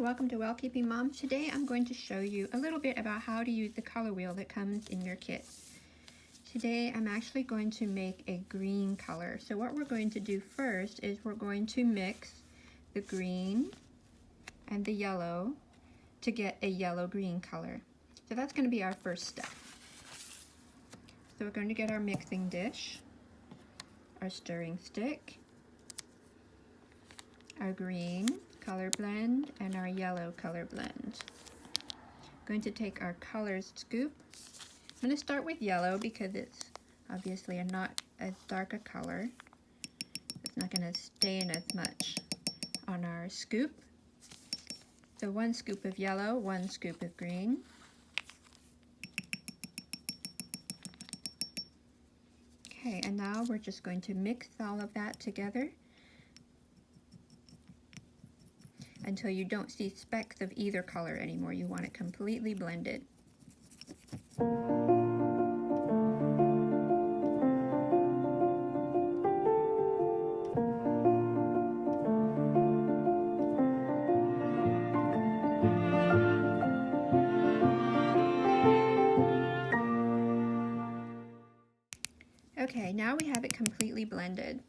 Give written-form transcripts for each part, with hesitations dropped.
welcome to Well Keeping Mom. Today I'm going to show you a little bit about how to use the color wheel that comes in your kit. Today I'm actually going to make a green color. So what we're going to do first is we're going to mix the green and the yellow to get a yellow-green color. So that's going to be our first step. So we're going to get our mixing dish, our stirring stick, our green color blend, and our yellow color blend. I'm going to take our colors scoop. I'm going to start with yellow because it's obviously not as dark a color. It's not going to stain as much on our scoop. So 1 scoop of yellow, 1 scoop of green. Okay, and now we're just going to mix all of that together until you don't see specks of either color anymore. You want it completely blended. Okay, now we have it completely blended.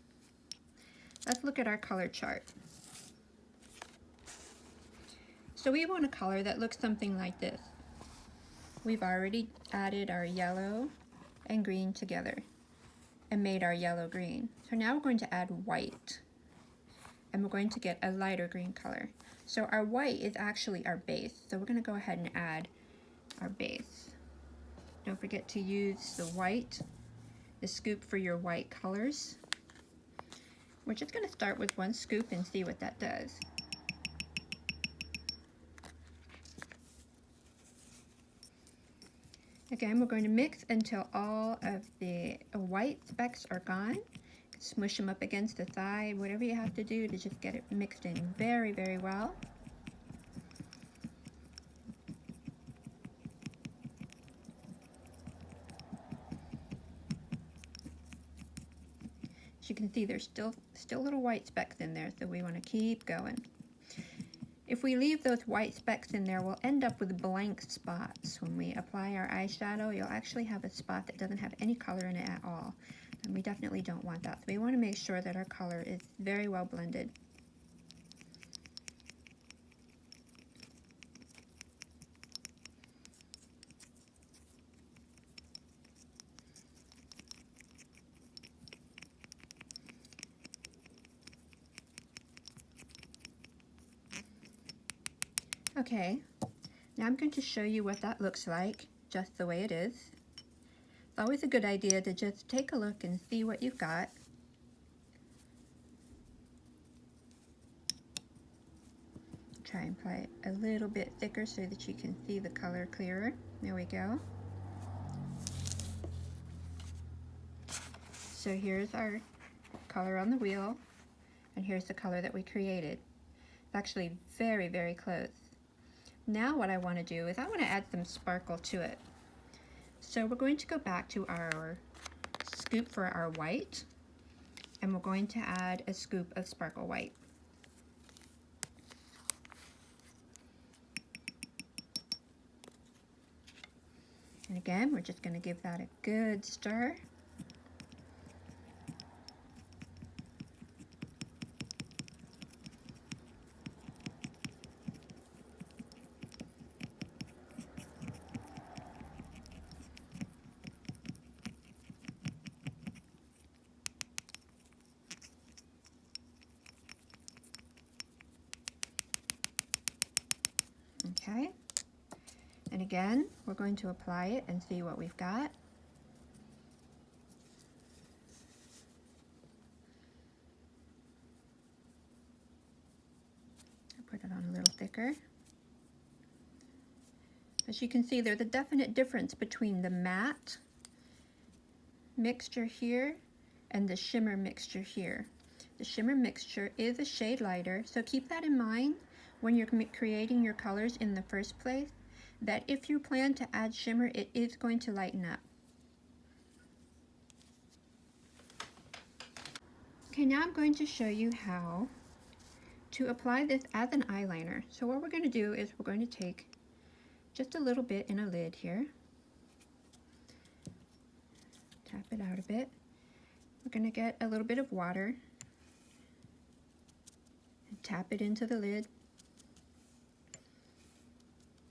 Let's look at our color chart. So we want a color that looks something like this. We've already added our yellow and green together and made our yellow green. So now we're going to add white and we're going to get a lighter green color. So our white is actually our base. So we're going to go ahead and add our base. Don't forget to use the white, the scoop for your white colors. We're just going to start with 1 scoop and see what that does. Again, we're going to mix until all of the white specks are gone. Smush them up against the side, whatever you have to do to just get it mixed in very, very well. As you can see, there's still little white specks in there, so we want to keep going. If we leave those white specks in there, we'll end up with blank spots. When we apply our eyeshadow, you'll actually have a spot that doesn't have any color in it at all. And we definitely don't want that. So we want to make sure that our color is very well blended. Okay, now I'm going to show you what that looks like, just the way it is. It's always a good idea to just take a look and see what you've got. Try and apply it a little bit thicker so that you can see the color clearer. There we go. So here's our color on the wheel, and here's the color that we created. It's actually very, very close. Now what I want to do is I want to add some sparkle to it. So we're going to go back to our scoop for our white, and we're going to add a scoop of sparkle white. And again, we're just going to give that a good stir. Okay, and again, we're going to apply it and see what we've got. I'll put it on a little thicker. As you can see, there's a definite difference between the matte mixture here and the shimmer mixture here. The shimmer mixture is a shade lighter, so keep that in mind when you're creating your colors in the first place, that if you plan to add shimmer, it is going to lighten up. Okay, now I'm going to show you how to apply this as an eyeliner. So what we're going to do is we're going to take just a little bit in a lid here. Tap it out a bit. We're going to get a little bit of water and tap it into the lid.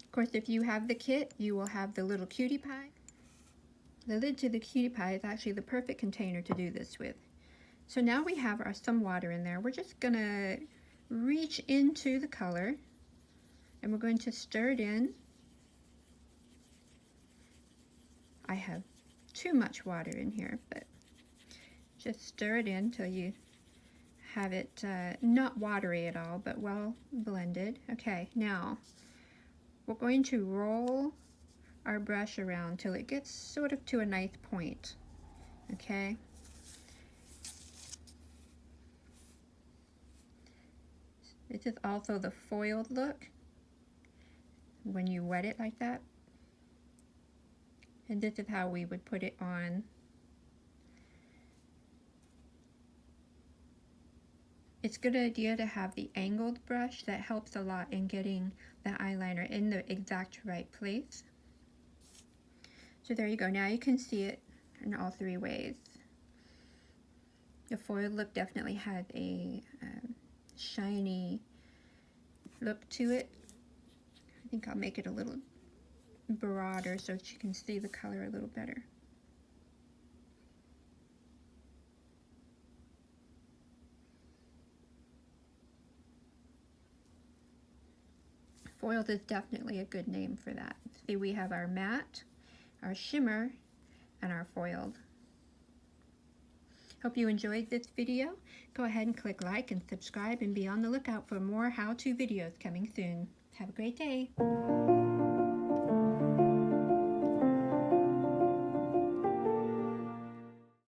Of course, if you have the kit, you will have the little cutie pie. The lid to the cutie pie is actually the perfect container to do this with. So now we have some water in there. We're just going to reach into the color and we're going to stir it in. I have too much water in here, but just stir it in until you have it not watery at all, but well blended. Okay, now we're going to roll our brush around till it gets sort of to a nice point. Okay. This is also the foiled look when you wet it like that. And this is how we would put it on. It's a good idea to have the angled brush. That helps a lot in getting the eyeliner in the exact right place. So there you go. Now you can see it in all three ways. The foiled look definitely has a shiny look to it. I think I'll make it a little broader so that you can see the color a little better. Foiled is definitely a good name for that. See, we have our matte, our shimmer, and our foiled. Hope you enjoyed this video. Go ahead and click like and subscribe and be on the lookout for more how-to videos coming soon. Have a great day.